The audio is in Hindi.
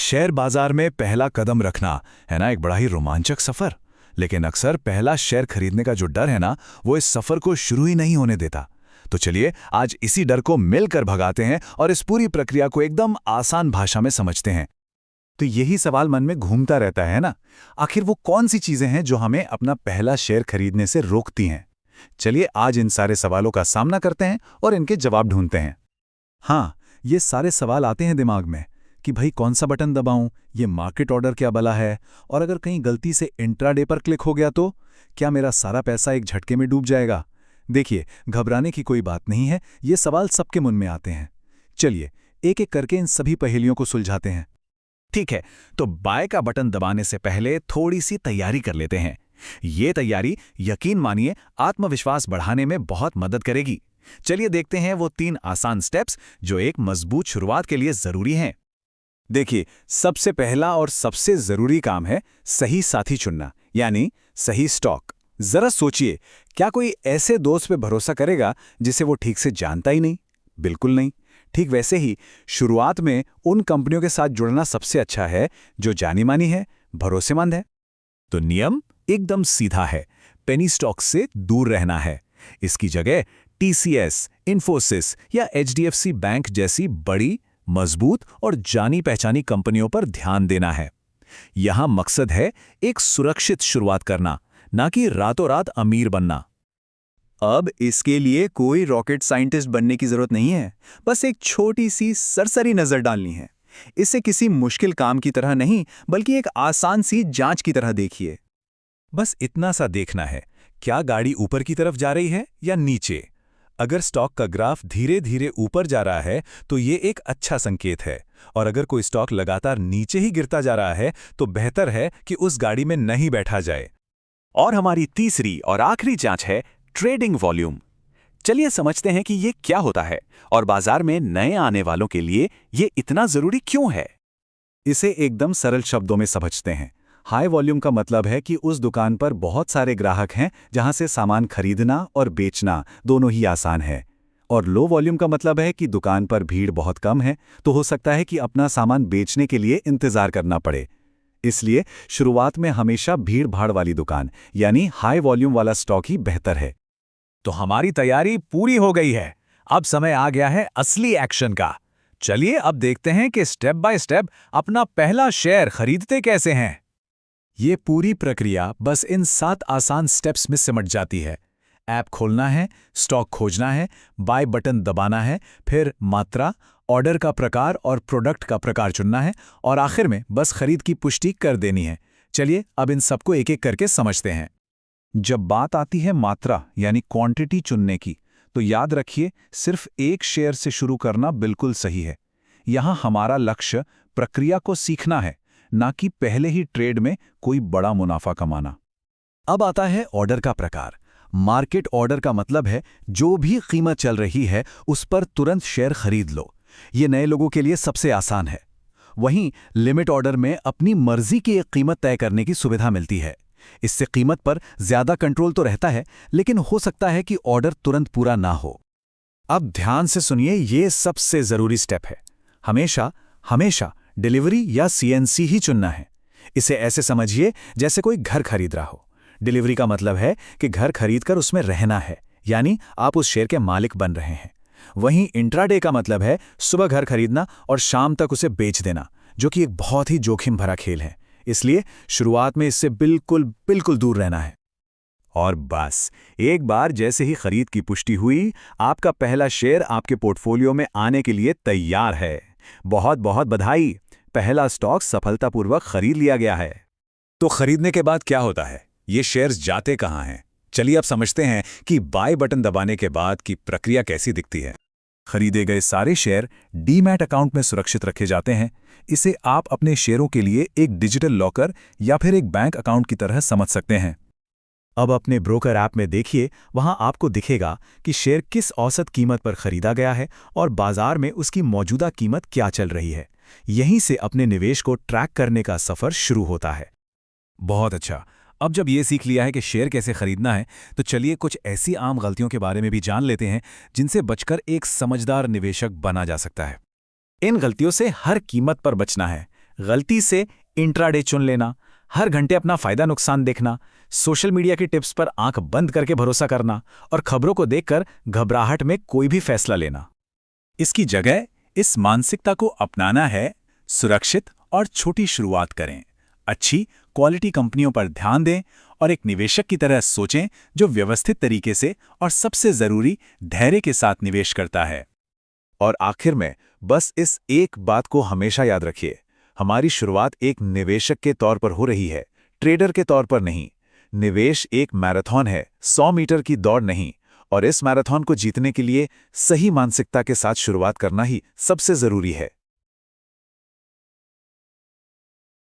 शेयर बाजार में पहला कदम रखना है ना, एक बड़ा ही रोमांचक सफर। लेकिन अक्सर पहला शेयर खरीदने का जो डर है ना, वो इस सफर को शुरू ही नहीं होने देता। तो चलिए आज इसी डर को मिलकर भगाते हैं और इस पूरी प्रक्रिया को एकदम आसान भाषा में समझते हैं। तो यही सवाल मन में घूमता रहता है ना, आखिर वो कौन सी चीजें हैं जो हमें अपना पहला शेयर खरीदने से रोकती हैं? चलिए आज इन सारे सवालों का सामना करते हैं और इनके जवाब ढूंढते हैं। हाँ, ये सारे सवाल आते हैं दिमाग में कि भाई कौन सा बटन दबाऊं, ये मार्केट ऑर्डर क्या भला है, और अगर कहीं गलती से इंट्राडे पर क्लिक हो गया तो क्या मेरा सारा पैसा एक झटके में डूब जाएगा? देखिए, घबराने की कोई बात नहीं है, ये सवाल सबके मन में आते हैं। चलिए एक एक करके इन सभी पहेलियों को सुलझाते हैं। ठीक है, तो बाय का बटन दबाने से पहले थोड़ी सी तैयारी कर लेते हैं। ये तैयारी यकीन मानिए आत्मविश्वास बढ़ाने में बहुत मदद करेगी। चलिए देखते हैं वो 3 आसान स्टेप्स जो एक मजबूत शुरुआत के लिए जरूरी हैं। देखिए, सबसे पहला और सबसे जरूरी काम है सही साथी चुनना, यानी सही स्टॉक। जरा सोचिए, क्या कोई ऐसे दोस्त पे भरोसा करेगा जिसे वो ठीक से जानता ही नहीं? बिल्कुल नहीं। ठीक वैसे ही शुरुआत में उन कंपनियों के साथ जुड़ना सबसे अच्छा है जो जानी मानी है, भरोसेमंद है। तो नियम एकदम सीधा है, पेनी स्टॉक से दूर रहना है। इसकी जगह टीसीएस, इन्फोसिस या एचडीएफसी बैंक जैसी बड़ी, मजबूत और जानी पहचानी कंपनियों पर ध्यान देना है। यहां मकसद है एक सुरक्षित शुरुआत करना, ना कि रातों रात अमीर बनना। अब इसके लिए कोई रॉकेट साइंटिस्ट बनने की जरूरत नहीं है, बस एक छोटी सी सरसरी नजर डालनी है। इसे किसी मुश्किल काम की तरह नहीं, बल्कि एक आसान सी जांच की तरह देखिए। बस इतना सा देखना है, क्या गाड़ी ऊपर की तरफ जा रही है या नीचे? अगर स्टॉक का ग्राफ धीरे धीरे ऊपर जा रहा है तो ये एक अच्छा संकेत है, और अगर कोई स्टॉक लगातार नीचे ही गिरता जा रहा है तो बेहतर है कि उस गाड़ी में नहीं बैठा जाए। और हमारी तीसरी और आखिरी जांच है ट्रेडिंग वॉल्यूम। चलिए समझते हैं कि ये क्या होता है और बाजार में नए आने वालों के लिए ये इतना जरूरी क्यों है। इसे एकदम सरल शब्दों में समझते हैं। हाई वॉल्यूम का मतलब है कि उस दुकान पर बहुत सारे ग्राहक हैं जहां से सामान खरीदना और बेचना दोनों ही आसान है। और लो वॉल्यूम का मतलब है कि दुकान पर भीड़ बहुत कम है, तो हो सकता है कि अपना सामान बेचने के लिए इंतजार करना पड़े। इसलिए शुरुआत में हमेशा भीड़ भाड़ वाली दुकान यानी हाई वॉल्यूम वाला स्टॉक ही बेहतर है। तो हमारी तैयारी पूरी हो गई है, अब समय आ गया है असली एक्शन का। चलिए अब देखते हैं कि स्टेप बाय स्टेप अपना पहला शेयर खरीदते कैसे हैं। ये पूरी प्रक्रिया बस इन 7 आसान स्टेप्स में सिमट जाती है। ऐप खोलना है, स्टॉक खोजना है, बाय बटन दबाना है, फिर मात्रा, ऑर्डर का प्रकार और प्रोडक्ट का प्रकार चुनना है, और आखिर में बस खरीद की पुष्टि कर देनी है। चलिए अब इन सबको एक एक करके समझते हैं। जब बात आती है मात्रा यानी क्वांटिटी चुनने की, तो याद रखिए सिर्फ एक शेयर से शुरू करना बिल्कुल सही है। यहां हमारा लक्ष्य प्रक्रिया को सीखना है, ना कि पहले ही ट्रेड में कोई बड़ा मुनाफा कमाना। अब आता है ऑर्डर का प्रकार। मार्केट ऑर्डर का मतलब है जो भी कीमत चल रही है उस पर तुरंत शेयर खरीद लो। ये नए लोगों के लिए सबसे आसान है। वहीं लिमिट ऑर्डर में अपनी मर्जी की एक कीमत तय करने की सुविधा मिलती है। इससे कीमत पर ज्यादा कंट्रोल तो रहता है, लेकिन हो सकता है कि ऑर्डर तुरंत पूरा ना हो। अब ध्यान से सुनिए, ये सबसे जरूरी स्टेप है। हमेशा हमेशा डिलीवरी या सीएनसी ही चुनना है। इसे ऐसे समझिए जैसे कोई घर खरीद रहा हो। डिलीवरी का मतलब है कि घर खरीदकर उसमें रहना है, यानी आप उस शेयर के मालिक बन रहे हैं। वहीं इंट्राडे का मतलब है सुबह घर खरीदना और शाम तक उसे बेच देना, जो कि एक बहुत ही जोखिम भरा खेल है। इसलिए शुरुआत में इससे बिल्कुल बिल्कुल दूर रहना है। और बस एक बार जैसे ही खरीद की पुष्टि हुई, आपका पहला शेयर आपके पोर्टफोलियो में आने के लिए तैयार है। बहुत बहुत बधाई, पहला स्टॉक सफलतापूर्वक खरीद लिया गया है। तो खरीदने के बाद क्या होता है, ये शेयर्स जाते कहां हैं? चलिए अब समझते हैं कि बाय बटन दबाने के बाद की प्रक्रिया कैसी दिखती है। खरीदे गए सारे शेयर डीमैट अकाउंट में सुरक्षित रखे जाते हैं। इसे आप अपने शेयरों के लिए एक डिजिटल लॉकर या फिर एक बैंक अकाउंट की तरह समझ सकते हैं। अब अपने ब्रोकर ऐप में देखिए, वहां आपको दिखेगा कि शेयर किस औसत कीमत पर खरीदा गया है और बाजार में उसकी मौजूदा कीमत क्या चल रही है। यहीं से अपने निवेश को ट्रैक करने का सफर शुरू होता है। बहुत अच्छा, अब जब ये सीख लिया है कि शेयर कैसे खरीदना है, तो चलिए कुछ ऐसी आम गलतियों के बारे में भी जान लेते हैं जिनसे बचकर एक समझदार निवेशक बना जा सकता है। इन गलतियों से हर कीमत पर बचना है। गलती से इंट्राडे चुन लेना, हर घंटे अपना फायदा नुकसान देखना, सोशल मीडिया की टिप्स पर आंख बंद करके भरोसा करना और खबरों को देखकर घबराहट में कोई भी फैसला लेना। इसकी जगह इस मानसिकता को अपनाना है, सुरक्षित और छोटी शुरुआत करें, अच्छी क्वालिटी कंपनियों पर ध्यान दें और एक निवेशक की तरह सोचें जो व्यवस्थित तरीके से और सबसे जरूरी धैर्य के साथ निवेश करता है। और आखिर में बस इस एक बात को हमेशा याद रखिए, हमारी शुरुआत एक निवेशक के तौर पर हो रही है, ट्रेडर के तौर पर नहीं। निवेश एक मैराथन है, 100 मीटर की दौड़ नहीं, और इस मैराथन को जीतने के लिए सही मानसिकता के साथ शुरुआत करना ही सबसे जरूरी है।